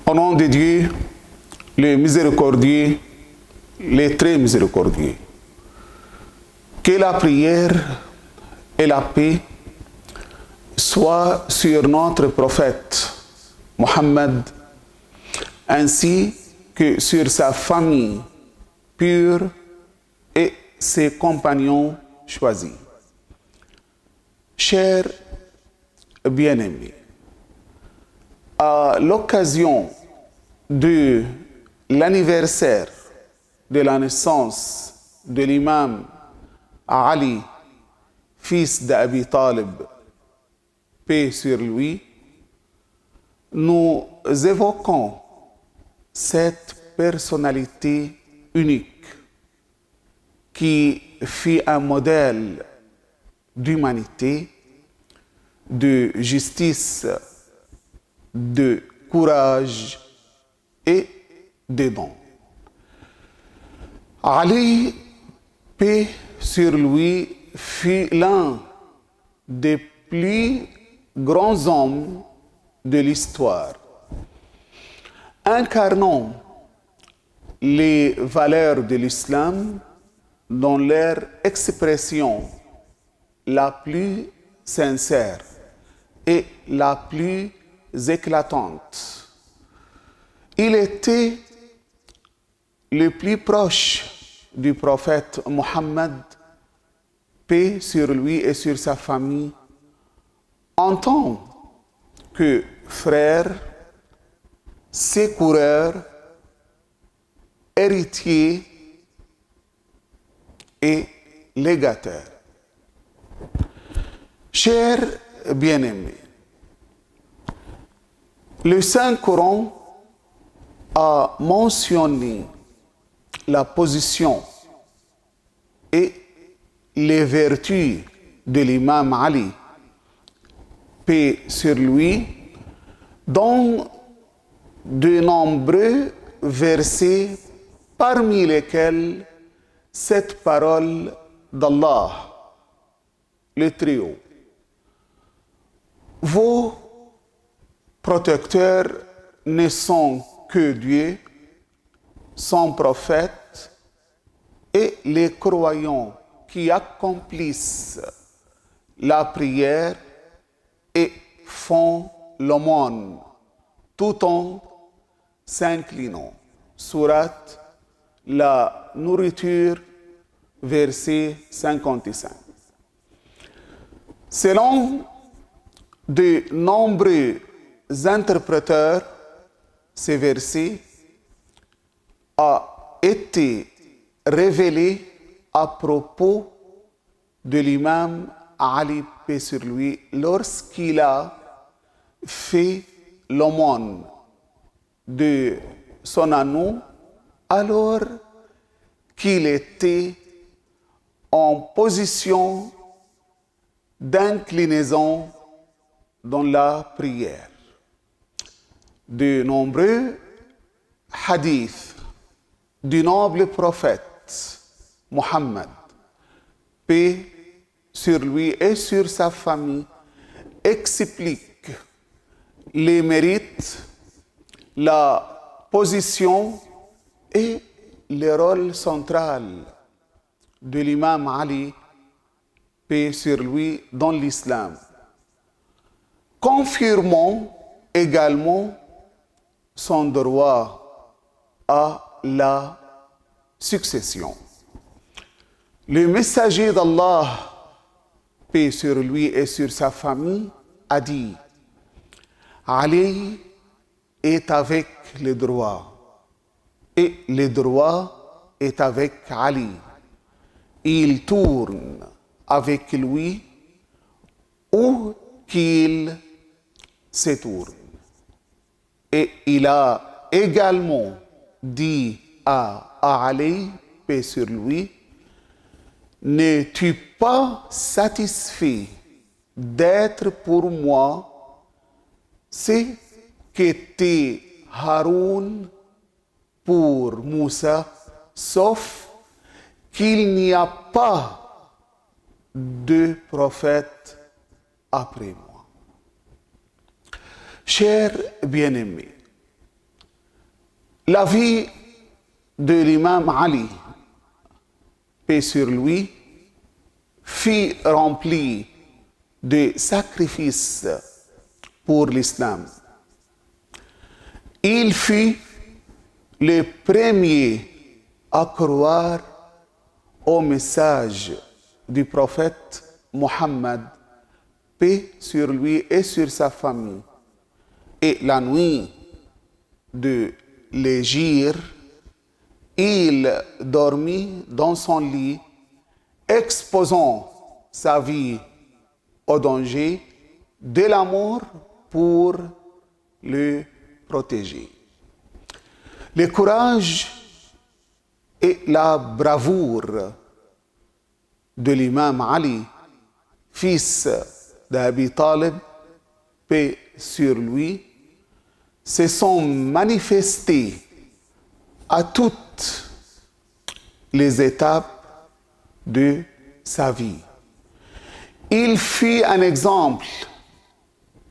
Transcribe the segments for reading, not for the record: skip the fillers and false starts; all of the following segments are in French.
Au nom de Dieu, le miséricordieux, le très miséricordieux. Que la prière et la paix soient sur notre prophète Mohammed, ainsi que sur sa famille pure et ses compagnons choisis. Chers bien-aimés, à l'occasion de l'anniversaire de la naissance de l'imam Ali, fils d'Abi Talib, paix sur lui, nous évoquons cette personnalité unique qui fut un modèle d'humanité, de justice, de courage et de don. Ali, paix sur lui, fut l'un des plus grands hommes de l'histoire, incarnant les valeurs de l'islam dans leur expression la plus sincère et la plus éclatante. Il était le plus proche du prophète Mohammed, paix sur lui et sur sa famille, en tant que frère, secoureur, héritier et légataire. Chers bien-aimés, le Saint-Coran a mentionné la position et les vertus de l'imam Ali, paix sur lui, dans de nombreux versets, parmi lesquels cette parole d'Allah, le Très-Haut. Vos protecteurs ne sont que Dieu, son prophète, et les croyants qui accomplissent la prière et font l'aumône tout en s'inclinant. Sourate la nourriture, verset 55. Selon de nombreux interpréteurs, ces versets a été révélé à propos de l'imam Ali, paix sur lui, lorsqu'il a fait l'aumône de son anneau, alors qu'il était en position d'inclinaison dans la prière. De nombreux hadiths du noble prophète Mohammed, paix sur lui et sur sa famille, expliquent les mérites, la position et le rôle central de l'imam Ali, paix sur lui, dans l'islam, confirmant également son droit à la succession. Le messager d'Allah, paix sur lui et sur sa famille, a dit: Ali est avec le droit et le droit est avec Ali. Il tourne avec lui où qu'il se tourne. Et il a également dit à Ali, paix sur lui: n'es-tu pas satisfait d'être pour moi ce qu'était Haroun pour Moussa, sauf qu'il n'y a pas de prophète après moi. Chers bien-aimés, La vie de l'imam Ali, paix sur lui, fut remplie de sacrifices pour l'islam. Il fut le premier à croire au message du prophète Mohammed, paix sur lui et sur sa famille. Et la nuit de l'hégire, il dormit dans son lit, exposant sa vie au danger de la mort pour le protéger. Le courage et la bravoure de l'imam Ali, fils d'Abi Talib, paix sur lui, se sont manifestés à toutes les étapes de sa vie. Il fut un exemple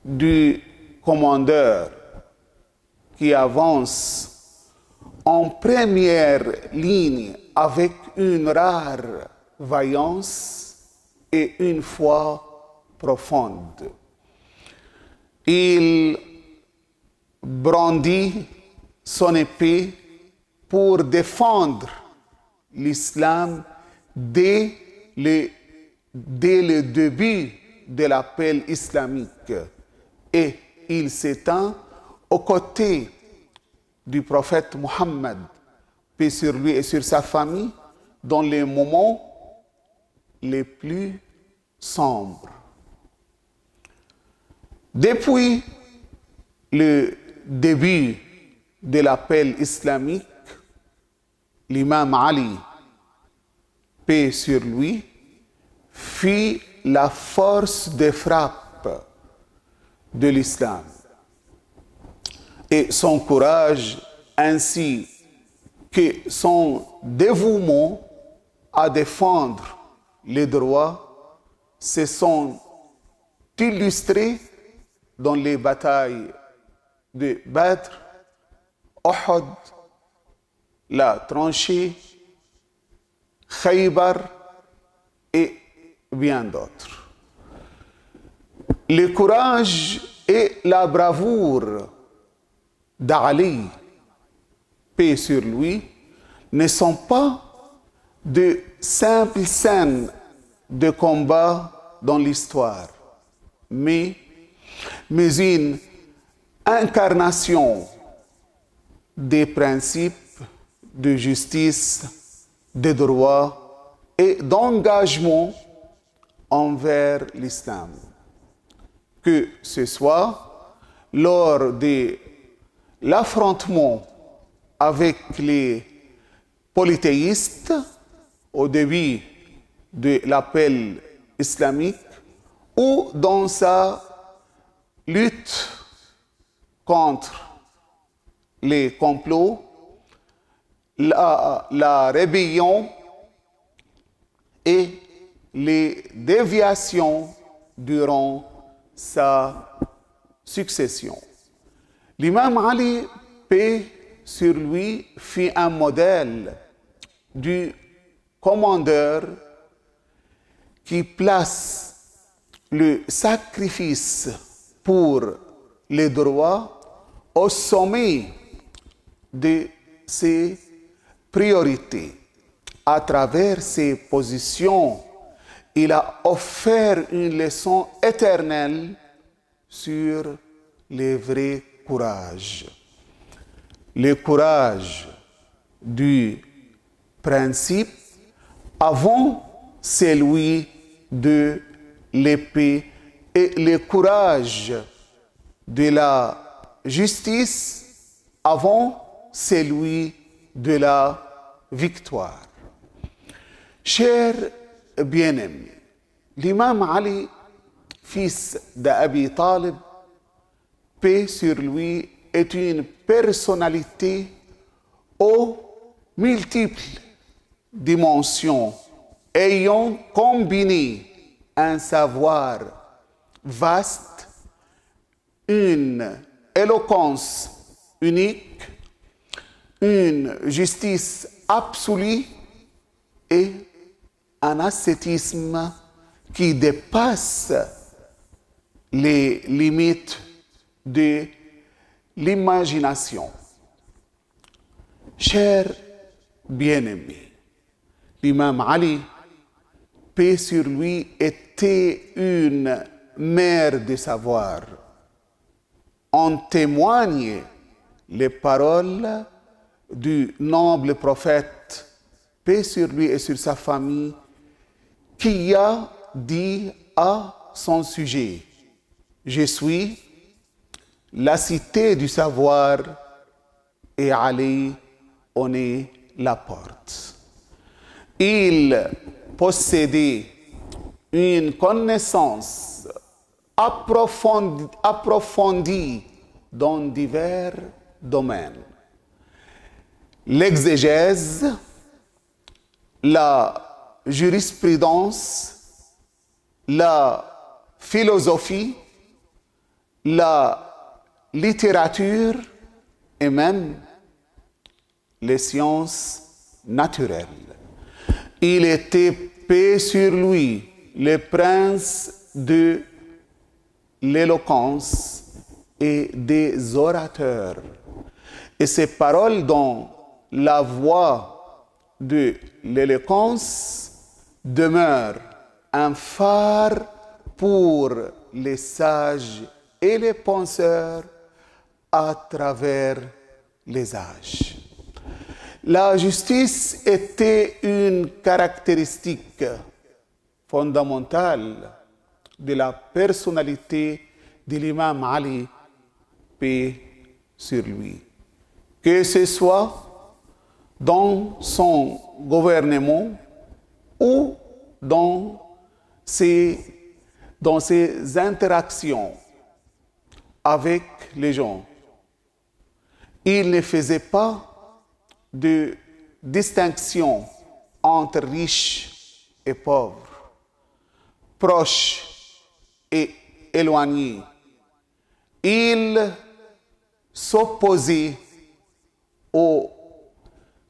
du commandeur qui avance en première ligne avec une rare vaillance et une foi profonde. Il brandit son épée pour défendre l'islam dès le début de l'appel islamique, et il s'étend aux côtés du prophète Mohammed, paix sur lui et sur sa famille, dans les moments les plus sombres. Depuis le début de l'appel islamique, l'imam Ali, paix sur lui, fut la force de frappe de l'islam. Et son courage ainsi que son dévouement à défendre les droits se sont illustrés dans les batailles de Badr, Uhud, la tranchée, Khaybar et bien d'autres. Le courage et la bravoure d'Ali, paix sur lui, ne sont pas de simples scènes de combat dans l'histoire, mais une incarnation des principes de justice, de droit et d'engagement envers l'islam. Que ce soit lors de l'affrontement avec les polythéistes au début de l'appel islamique ou dans sa lutte contre les complots, la rébellion et les déviations durant sa succession. L'imam Ali, paix sur lui, fut un modèle du commandeur qui place le sacrifice pour les droits au sommet de ses priorités. À travers ses positions, il a offert une leçon éternelle sur le vrai courage. Le courage du principe avant celui de l'épée et le courage de la justice avant celui de la victoire. Chers bien-aimés, l'imam Ali, fils d'Abi Talib, paix sur lui, est une personnalité aux multiples dimensions, ayant combiné un savoir vaste, une éloquence unique, une justice absolue et un ascétisme qui dépasse les limites de l'imagination. Chers bien-aimés, l'imam Ali, paix sur lui, était une mère de savoir. En témoignent les paroles du noble prophète, paix sur lui et sur sa famille, qui a dit à son sujet: je suis la cité du savoir et Ali en est la porte. Il possédait une connaissance approfondie dans divers domaines. L'exégèse, la jurisprudence, la philosophie, la littérature et même les sciences naturelles. Il était, paix sur lui, le prince de l'éloquence et des orateurs. Et ces paroles dans la voix de l'éloquence demeurent un phare pour les sages et les penseurs à travers les âges. La justice était une caractéristique fondamentale de la personnalité de l'imam Ali, paix sur lui. Que ce soit dans son gouvernement ou dans ses interactions avec les gens. Il ne faisait pas de distinction entre riches et pauvres, proches et éloignés. Il s'opposait au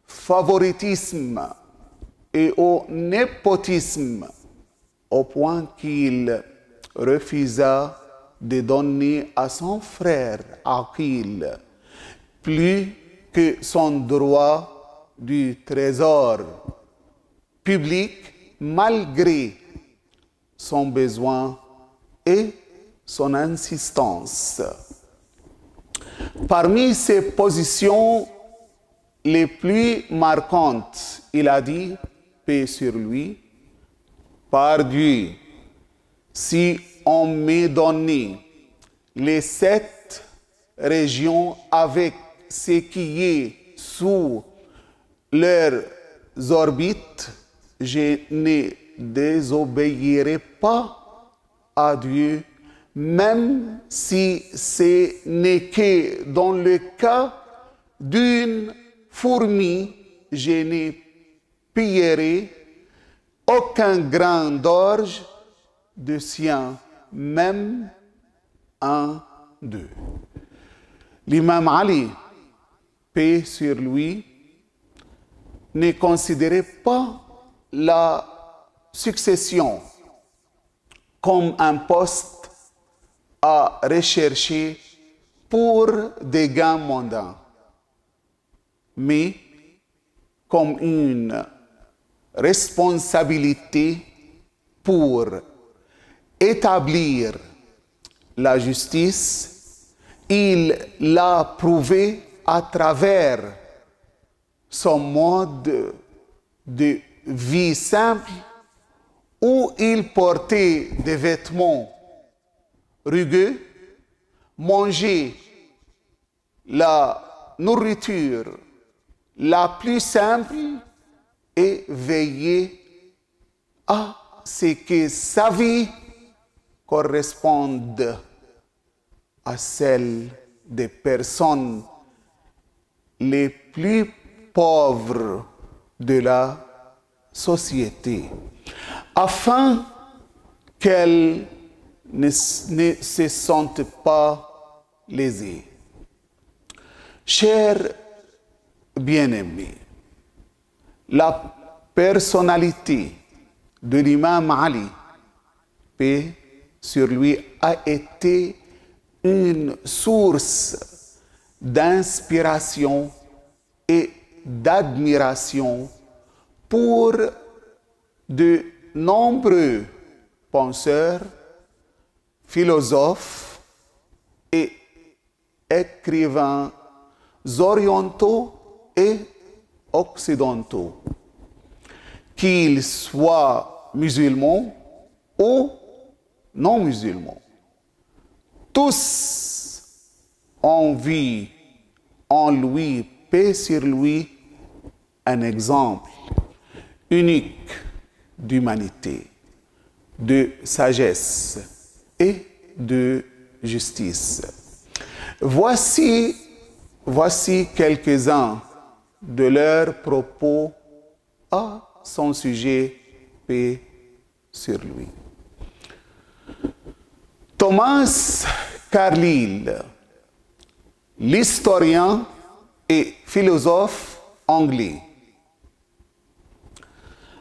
favoritisme et au népotisme au point qu'il refusa de donner à son frère Aqil plus que son droit du trésor public malgré son besoin et son insistance. Parmi ses positions les plus marquantes, il a dit, paix sur lui: par Dieu, si on me donnait les 7 régions avec ce qui est sous leurs orbites, je ne désobéirai pas à Dieu, même si ce n'est que dans le cas d'une fourmi, je ne pillerai aucun grain d'orge de sien, même un d'eux. L'imam Ali, paix sur lui, ne considérait pas la succession comme un poste à rechercher pour des gains mondains, mais comme une responsabilité pour établir la justice. Il l'a prouvé à travers son mode de vie simple où il portait des vêtements rugueux, mangeait la nourriture la plus simple et veillait à ce que sa vie corresponde à celle des personnes les plus pauvres de la société, afin qu'elles ne se sentent pas lésées. Chers bien-aimés, la personnalité de l'imam Ali, paix sur lui, a été une source d'inspiration et d'admiration pour de nombreux penseurs, philosophes et écrivains orientaux et occidentaux, qu'ils soient musulmans ou non musulmans. Tous ont vu en lui, paix sur lui, un exemple unique d'humanité, de sagesse et de justice. Voici quelques-uns de leurs propos à son sujet, paix sur lui. Thomas Carlyle, l'historien et philosophe anglais.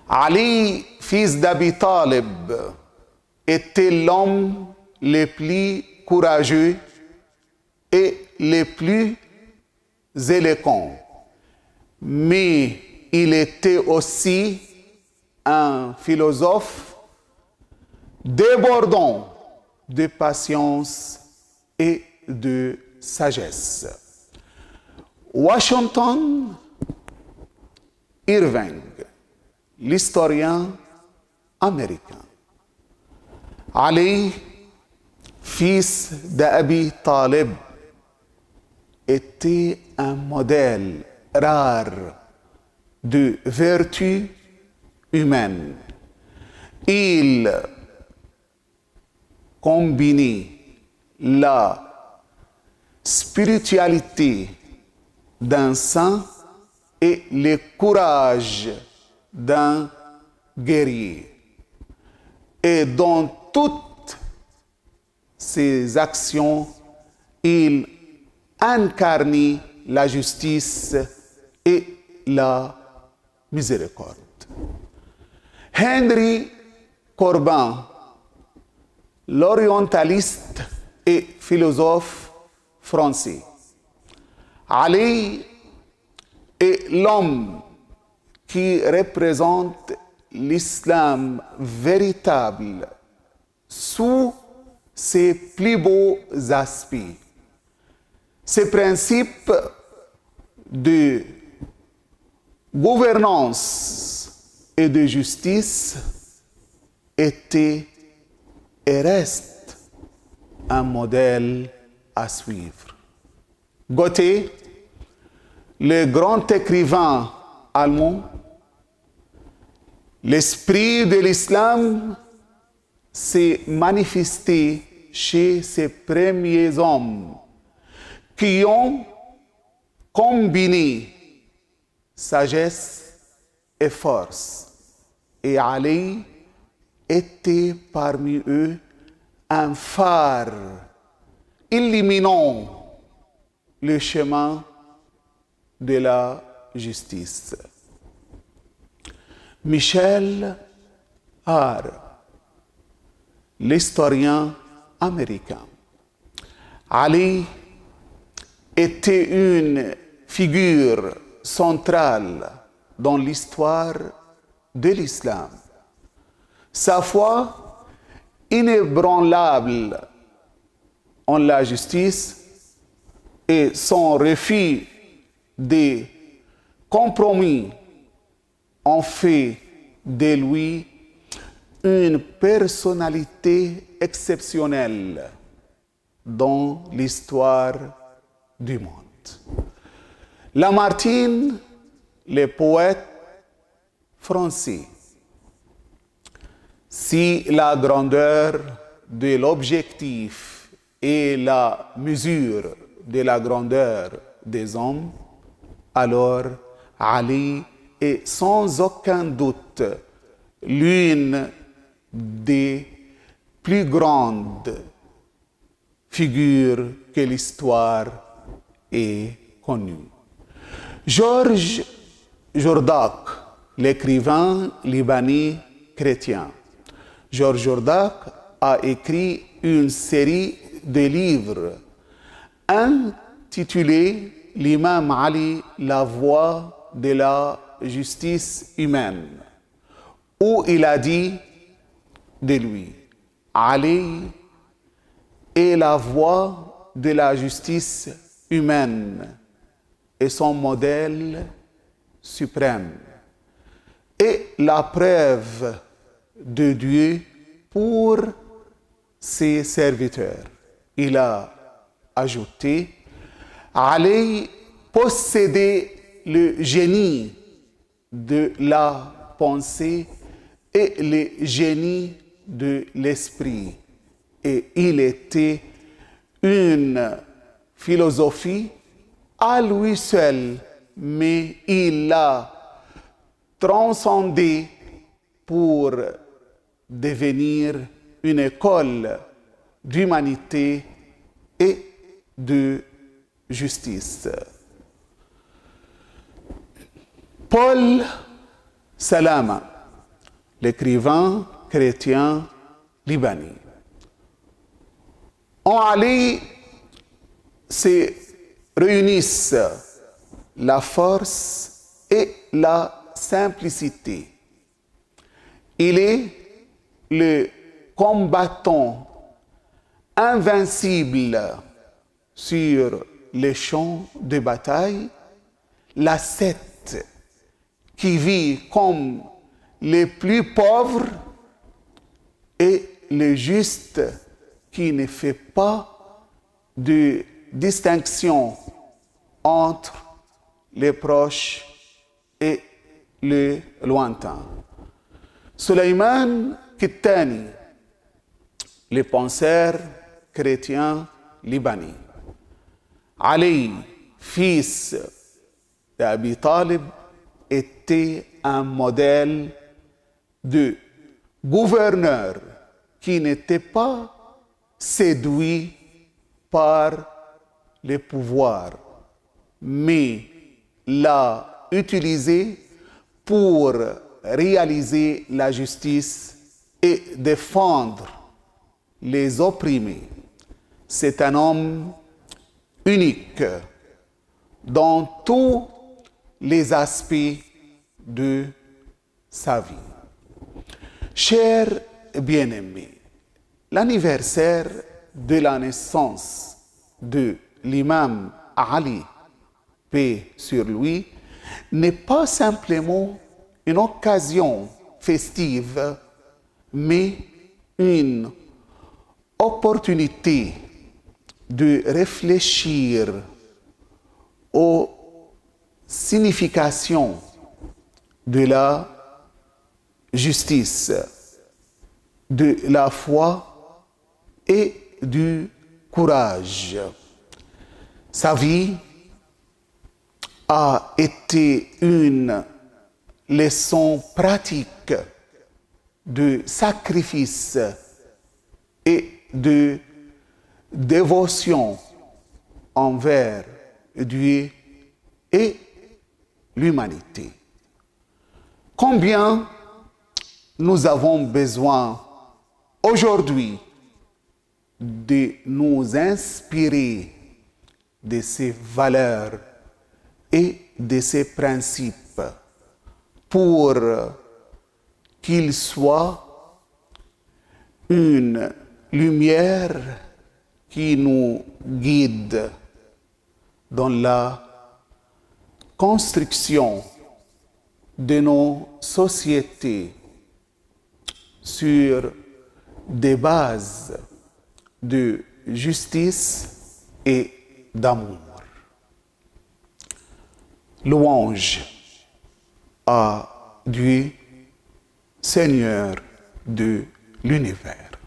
Ali, fils d'Abi Talib, était l'homme le plus courageux et le plus éloquent. Mais il était aussi un philosophe débordant de patience et de sagesse. Washington Irving, l'historien américain. Ali, fils d'Abi Talib, était un modèle rare de vertu humaine. Il combinait la spiritualité d'un saint et le courage d'un guerrier. Et dans toutes ses actions, il incarnait la justice et la miséricorde. Henry Corbin, l'orientaliste et philosophe français. Ali est l'homme qui représente l'islam véritable sous ses plus beaux aspects. Ses principes de gouvernance et de justice étaient et restent un modèle à suivre. Goethe, le grand écrivain allemand, l'esprit de l'islam s'est manifesté chez ces premiers hommes qui ont combiné sagesse et force. Et Ali était parmi eux un phare illuminant le chemin de la justice. Michel Hare, l'historien américain. Ali était une figure centrale dans l'histoire de l'islam. Sa foi inébranlable en la justice et son refus des compromis ont fait de lui une personnalité exceptionnelle dans l'histoire du monde. Lamartine, le poète français. Si la grandeur de l'objectif est la mesure de la grandeur des hommes, alors Ali est sans aucun doute l'une des plus grandes figures que l'histoire ait connues. Georges Jordac, l'écrivain libanais chrétien. Georges Jordac a écrit une série de livres intitulés L'imam Ali, la voie de la justice humaine, où il a dit de lui, Ali est la voie de la justice humaine et son modèle suprême et la preuve de Dieu pour ses serviteurs. Il a ajouté, Ali possédait le génie de la pensée et le génie de l'esprit. Et il était une philosophie à lui seul, mais il l'a transcendé pour devenir une école d'humanité et de justice. Paul Salama, l'écrivain chrétien libanais. En Ali se réunissent la force et la simplicité. Il est le combattant invincible sur les champs de bataille, l'ascète qui vit comme les plus pauvres et le juste qui ne fait pas de distinction entre les proches et les lointains. Suleiman Kittani, le penseur chrétien libanais. Ali, fils d'Abi Talib, était un modèle de gouverneur qui n'était pas séduit par le pouvoir, mais l'a utilisé pour réaliser la justice et défendre les opprimés. C'est un homme unique dans tous les aspects de sa vie. Chers bien-aimés, l'anniversaire de la naissance de l'imam Ali, paix sur lui, n'est pas simplement une occasion festive, mais une opportunité de réfléchir aux significations de la justice, de la foi et du courage. Sa vie a été une leçon pratique de sacrifice et de dévotion envers Dieu et l'humanité. Combien nous avons besoin aujourd'hui de nous inspirer de ces valeurs et de ces principes pour qu'ils soient une lumière qui nous guide dans la construction de nos sociétés sur des bases de justice et d'amour. Louange à Dieu, Seigneur de l'univers.